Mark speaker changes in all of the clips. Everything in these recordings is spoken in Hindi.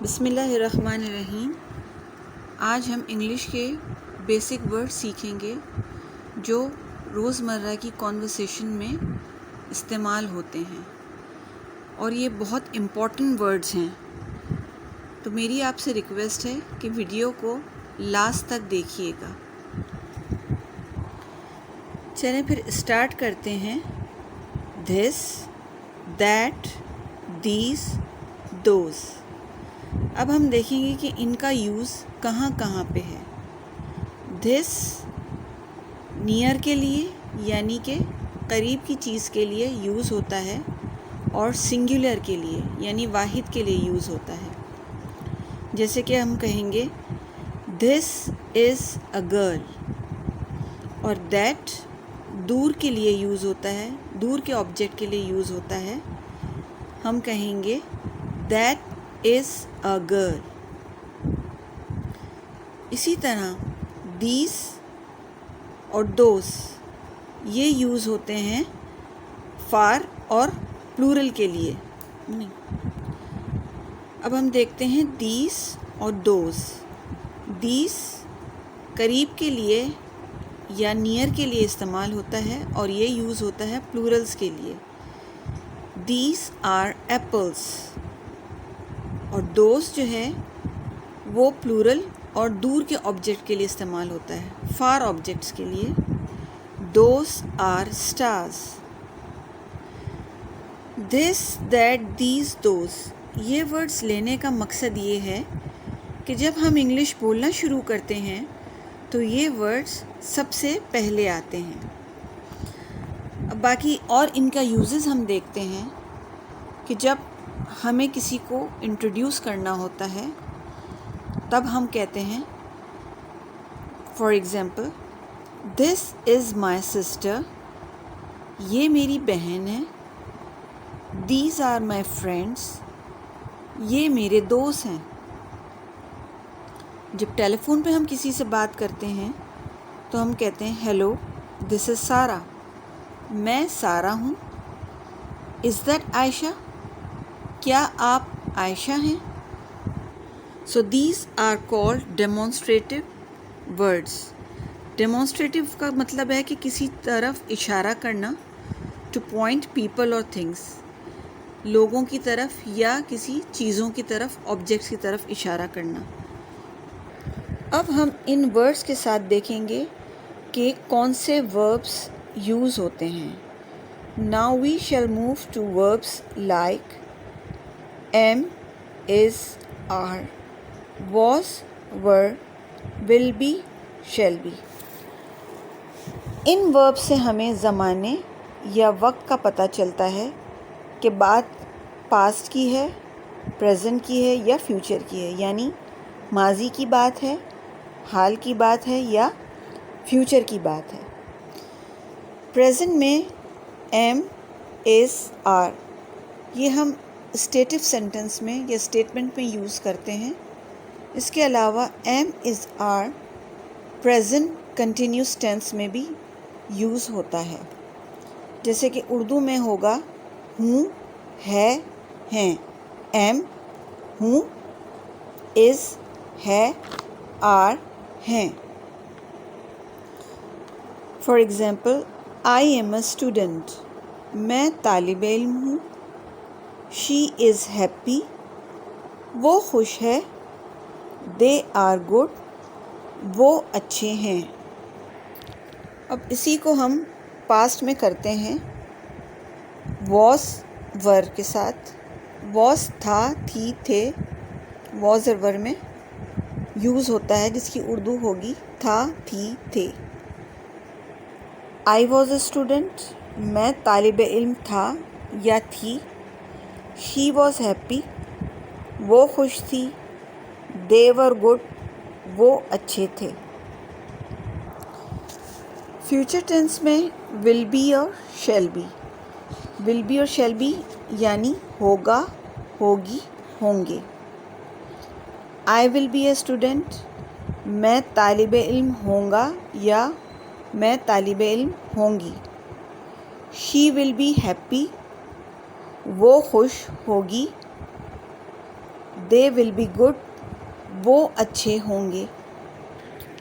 Speaker 1: बिस्मिल्लाहिर्रहमानिर्रहीम। आज हम इंग्लिश के बेसिक वर्ड सीखेंगे जो रोज़मर्रा की कॉन्वर्सेशन में इस्तेमाल होते हैं और ये बहुत इम्पॉर्टेंट वर्ड्स हैं। तो मेरी आपसे रिक्वेस्ट है कि वीडियो को लास्ट तक देखिएगा। चलें फिर स्टार्ट करते हैं। This, that, these, those. अब हम देखेंगे कि इनका यूज़ कहाँ कहाँ पे है। दिस नियर के लिए यानी कि करीब की चीज़ के लिए यूज़ होता है और सिंगुलर के लिए यानी वाहिद के लिए यूज़ होता है। जैसे कि हम कहेंगे दिस इज़ अ गर्ल, और दैट दूर के लिए यूज़ होता है, दूर के ऑब्जेक्ट के लिए यूज़ होता है। हम कहेंगे दैट इज़ अ गर्ल। इसी तरह दीज और दोस ये यूज़ होते हैं फार और प्लूरल के लिए। अब हम देखते हैं दीज और दोस। दीज करीब के लिए या नियर के लिए इस्तेमाल होता है और ये यूज़ होता है प्लूरल्स के लिए। These are apples. और दोस्त जो है वो प्लूरल और दूर के ऑब्जेक्ट के लिए इस्तेमाल होता है, फार ऑब्जेक्ट्स के लिए। Those are stars. This, that, these, those ये वर्ड्स लेने का मकसद ये है कि जब हम इंग्लिश बोलना शुरू करते हैं तो ये वर्ड्स सबसे पहले आते हैं। अब बाकी और इनका यूजेस हम देखते हैं कि जब हमें किसी को इंट्रोड्यूस करना होता है तब हम कहते हैं, for example, this is my sister, ये मेरी बहन है। दीज आर माई फ्रेंड्स, ये मेरे दोस्त हैं। जब टेलीफोन पे हम किसी से बात करते हैं तो हम कहते हैं हेलो, दिस इज़ सारा, मैं सारा हूँ। इज़ दैट आयशा, क्या आप आयशा हैं? So these are called demonstrative words. Demonstrative का मतलब है कि किसी तरफ इशारा करना, टू पॉइंट पीपल और थिंग्स, लोगों की तरफ या किसी चीज़ों की तरफ, ऑब्जेक्ट्स की तरफ इशारा करना। अब हम इन वर्ड्स के साथ देखेंगे कि कौन से वर्ब्स यूज़ होते हैं। Now we shall move to verbs like am, is, are, was, were, will be, shall be। इन वर्ब से हमें ज़माने या वक्त का पता चलता है कि बात पास्ट की है, प्रेजेंट की है या फ्यूचर की है, यानी माजी की बात है, हाल की बात है या फ्यूचर की बात है। प्रेजेंट में am, is, are ये हम स्टेटिव सेंटेंस में या स्टेटमेंट में यूज़ करते हैं। इसके अलावा am, is, are present continuous tense में भी यूज़ होता है। जैसे कि उर्दू में होगा हूँ, है, हैं। एम हूँ, इज़ है, आर हैं। For example, I am a student, मैं तालिब इल्म हूँ। शी इज़ हैप्पी, वो खुश है। दे आर गुड, वो अच्छे हैं। अब इसी को हम पास्ट में करते हैं वॉस वर के साथ। वॉस था, थी, थे। वॉस और वर में यूज़ होता है जिसकी उर्दू होगी था, थी, थे। आई वॉज अ स्टूडेंट, मैं तालिब इल्म था या थी। शी वॉज हैप्पी, वो खुश थी। दे वर गुड, वो अच्छे थे। फ्यूचर टेंस में विल बी और शैल बी। विल बी और शैल बी यानी होगा, होगी, होंगे। I will be a student, मैं तालिब इल्म होऊंगा या मैं तालिब इल्म होंगी। शी विल बी हैप्पी, वो खुश होगी। दे विल बी गुड, वो अच्छे होंगे।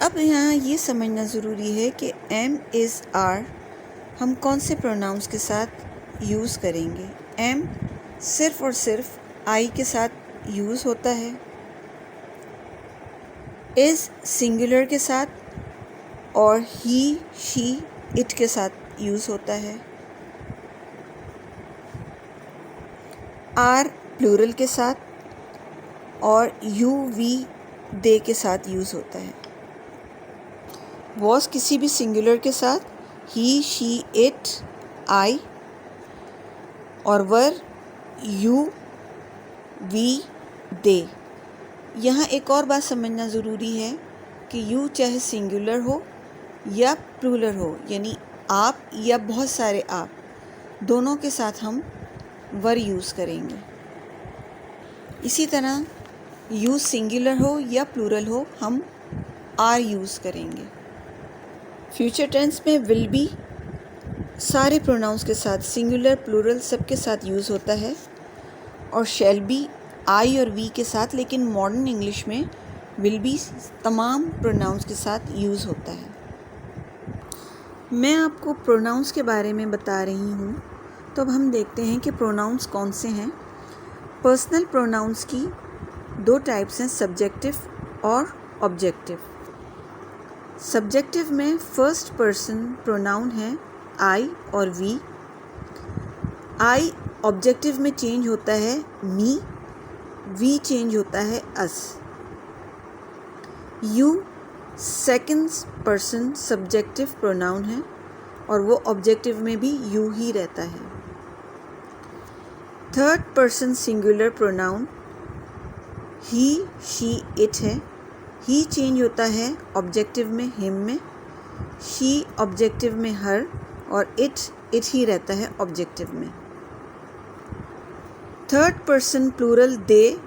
Speaker 1: अब यहाँ ये समझना ज़रूरी है कि एम इज़ आर हम कौन से प्रोनाउंस के साथ यूज़ करेंगे। एम सिर्फ़ और सिर्फ आई के साथ यूज़ होता है, इज़ सिंगुलर के साथ, और ही, शी, इट के साथ यूज़ होता है। आर प्लूरल के साथ, और यू, वी, दे के साथ यूज़ होता है। वॉज किसी भी सिंगुलर के साथ, ही, शी, इट, आई, और वर, यू, वी, दे। यहाँ एक और बात समझना ज़रूरी है कि यू चाहे सिंगुलर हो या प्लूरल हो, यानी आप या बहुत सारे आप, दोनों के साथ हम वर यूज़ करेंगे। इसी तरह यू सिंगुलर हो या प्लूरल हो, हम आर यूज़ करेंगे। फ्यूचर टेंस में विल बी सारे प्रोनाउंस के साथ, सिंगुलर प्लूरल सब के साथ यूज़ होता है, और शैल बी आई और वी के साथ, लेकिन मॉडर्न इंग्लिश में विल बी तमाम प्रोनाउंस के साथ यूज़ होता है। मैं आपको प्रोनाउंस के बारे में बता रही हूँ, तो अब हम देखते हैं कि प्रोनाउंस कौन से हैं। पर्सनल प्रोनाउंस की दो टाइप्स हैं, सब्जेक्टिव और ऑब्जेक्टिव। सब्जेक्टिव में फर्स्ट पर्सन प्रोनाउन है आई और वी। आई ऑब्जेक्टिव में चेंज होता है मी, वी चेंज होता है us. You second person subjective pronoun है, और वो ऑब्जेक्टिव में भी यू ही रहता है। Third person singular pronoun he, she, it है। ही चेंज होता है ऑब्जेक्टिव में हिम में, शी ऑब्जेक्टिव में हर, और इट ही रहता है ऑब्जेक्टिव में। Third person plural they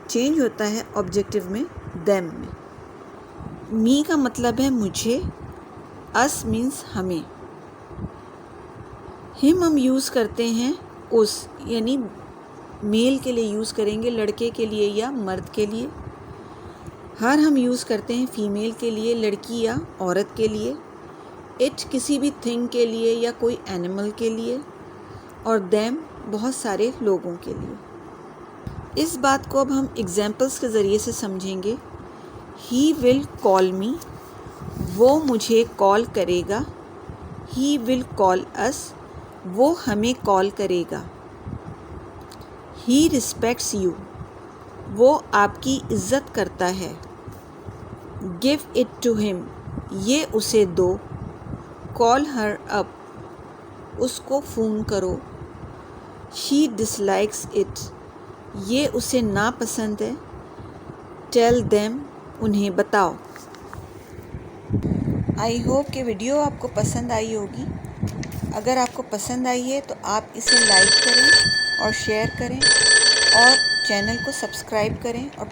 Speaker 1: change होता है ऑब्जेक्टिव में देम में। मी का मतलब है मुझे, अस मीन्स हमें। हिम हम यूज़ करते हैं उस, यानी मेल के लिए यूज़ करेंगे, लड़के के लिए या मर्द के लिए। हर हम यूज़ करते हैं फीमेल के लिए, लड़की या औरत के लिए। इट किसी भी थिंग के लिए या कोई एनिमल के लिए, और देम बहुत सारे लोगों के लिए। इस बात को अब हम एग्जाम्पल्स के ज़रिए से समझेंगे। ही विल कॉल मी, वो मुझे कॉल करेगा। ही विल कॉल अस, वो हमें कॉल करेगा। ही रिस्पेक्ट्स यू, वो आपकी इज़्ज़त करता है। गिव इट टू हिम, ये उसे दो। कॉल हर अप, उसको फ़ोन करो। शी डिसलाइक्स इट, ये उसे नापसंद है। टेल देम, उन्हें बताओ। आई होप कि वीडियो आपको पसंद आई होगी। अगर आपको पसंद आई है तो आप इसे लाइक करें और शेयर करें, और चैनल को सब्सक्राइब करें, और